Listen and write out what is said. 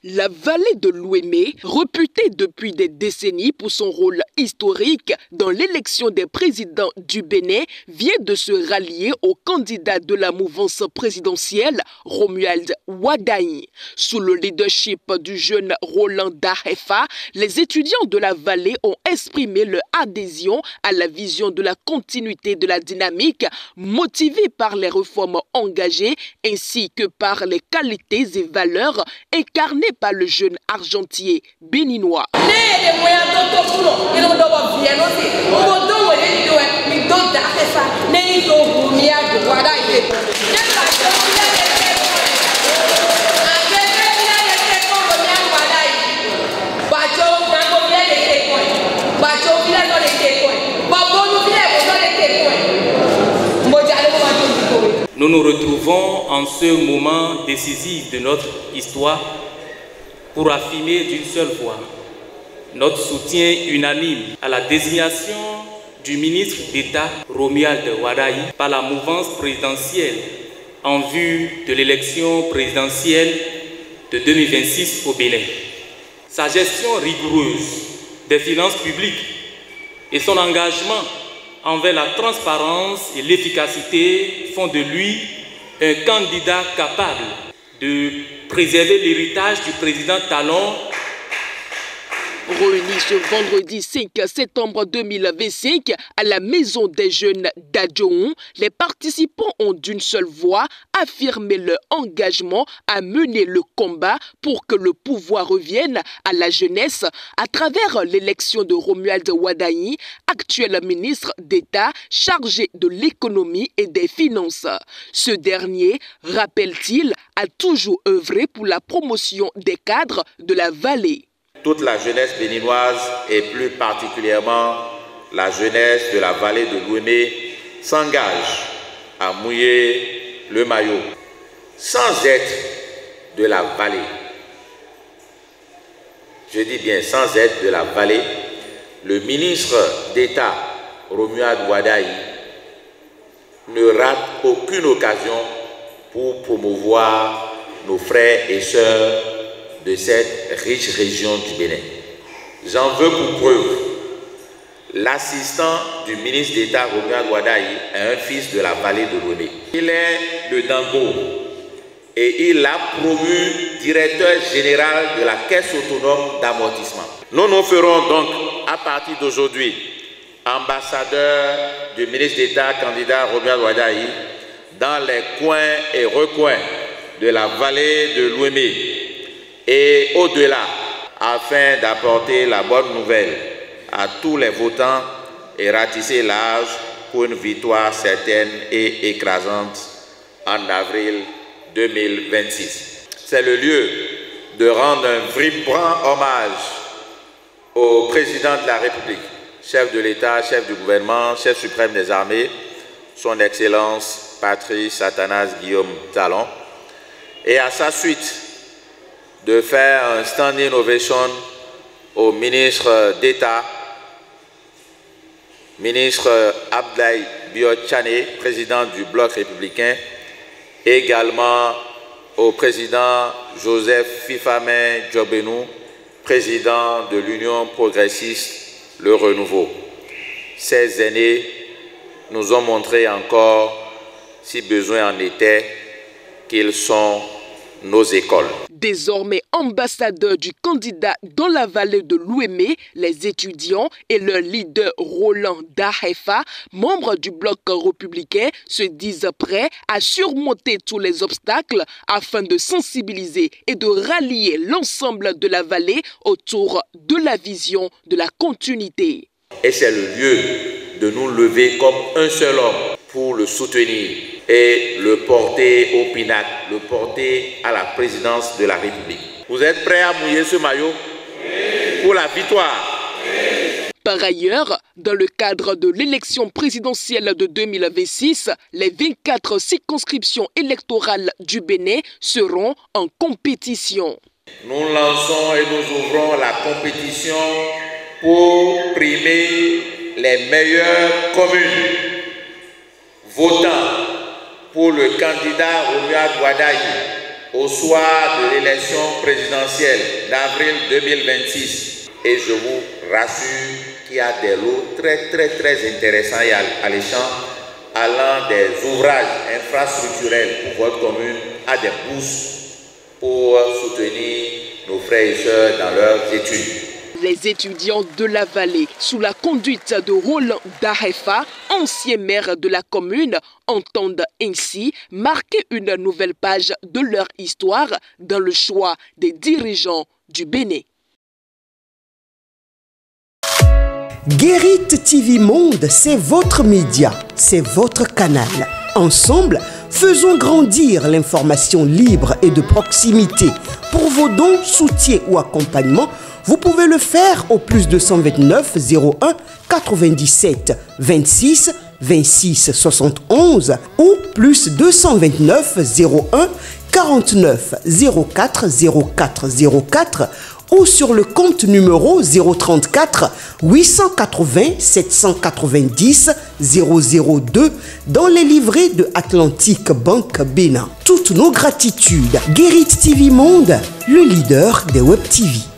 La vallée de l'Ouémé, réputée depuis des décennies pour son rôle historique dans l'élection des présidents du Bénin, vient de se rallier au candidat de la mouvance présidentielle, Romuald Wadayi. Sous le leadership du jeune Roland Dahefa, les étudiants de la vallée ont exprimé leur adhésion à la vision de la continuité de la dynamique, motivée par les réformes engagées ainsi que par les qualités et valeurs incarnées par le jeune argentier béninois. Nous nous retrouvons en ce moment décisif de notre histoire pour affirmer d'une seule voix notre soutien unanime à la désignation du ministre d'État Romuald Wadayi par la mouvance présidentielle en vue de l'élection présidentielle de 2026 au Bénin. Sa gestion rigoureuse des finances publiques et son engagement envers la transparence et l'efficacité font de lui un candidat capable de préserver l'héritage du président Talon. Réunis ce vendredi 5 septembre 2025 à la Maison des Jeunes d'Adjoun, les participants ont d'une seule voix affirmé leur engagement à mener le combat pour que le pouvoir revienne à la jeunesse à travers l'élection de Romuald Wadayi, actuel ministre d'État chargé de l'économie et des finances. Ce dernier, rappelle-t-il, a toujours œuvré pour la promotion des cadres de la vallée. Toute la jeunesse béninoise et plus particulièrement la jeunesse de la vallée de l'Ouémé s'engage à mouiller le maillot. Sans être de la vallée, je dis bien sans être de la vallée, le ministre d'État Romuald Wadayi ne rate aucune occasion pour promouvoir nos frères et sœurs de cette riche région du Bénin. J'en veux pour preuve l'assistant du ministre d'État Romuald Wadayi est un fils de la vallée de l'Ouémé. Il est le Dango et il l'a promu directeur général de la Caisse autonome d'amortissement. Nous nous ferons donc à partir d'aujourd'hui ambassadeurs du ministre d'État candidat Romuald Wadayi dans les coins et recoins de la vallée de l'Ouémé et au-delà, afin d'apporter la bonne nouvelle à tous les votants et ratisser l'âge pour une victoire certaine et écrasante en avril 2026. C'est le lieu de rendre un vibrant hommage au président de la République, chef de l'État, chef du gouvernement, chef suprême des armées, son Excellence Patrice Athanase Guillaume Talon, et à sa suite, de faire un standing ovation au ministre d'État, ministre Abdoulaye Biot-Tchané, président du Bloc républicain, et également au président Joseph Fifamé Djobenou, président de l'Union progressiste Le Renouveau. Ces aînés nous ont montré encore, si besoin en était, qu'ils sont nos écoles. Désormais ambassadeurs du candidat dans la vallée de l'Ouémé, les étudiants et leur leader Roland Dahefa, membres du bloc républicain, se disent prêts à surmonter tous les obstacles afin de sensibiliser et de rallier l'ensemble de la vallée autour de la vision de la continuité. Et c'est le lieu de nous lever comme un seul homme pour le soutenir et le porter au pinacle, le porter à la présidence de la République. Vous êtes prêts à mouiller ce maillot? Oui. Pour la victoire? Oui. Par ailleurs, dans le cadre de l'élection présidentielle de 2026, les 24 circonscriptions électorales du Bénin seront en compétition. Nous lançons et nous ouvrons la compétition pour primer les meilleures communes votant pour le candidat Romuald Wadayi au soir de l'élection présidentielle d'avril 2026. Et je vous rassure qu'il y a des lots très intéressants et alléchants allant des ouvrages infrastructurels pour votre commune à des bourses pour soutenir nos frères et sœurs dans leurs études. Les étudiants de la vallée, sous la conduite de Roland Dahefa, ancien maire de la commune, entendent ainsi marquer une nouvelle page de leur histoire dans le choix des dirigeants du Bénin. Guérit TV Monde, c'est votre média, c'est votre canal. Ensemble, faisons grandir l'information libre et de proximité. Pour vos dons, soutiens ou accompagnements, vous pouvez le faire au plus 229 01 97 26 26 71 ou plus 229 01 49 04 04 04 ou sur le compte numéro 034 880 790 002 dans les livrets de Atlantique Banque Bénin. Toutes nos gratitudes. Guérit TV Monde, le leader des Web TV.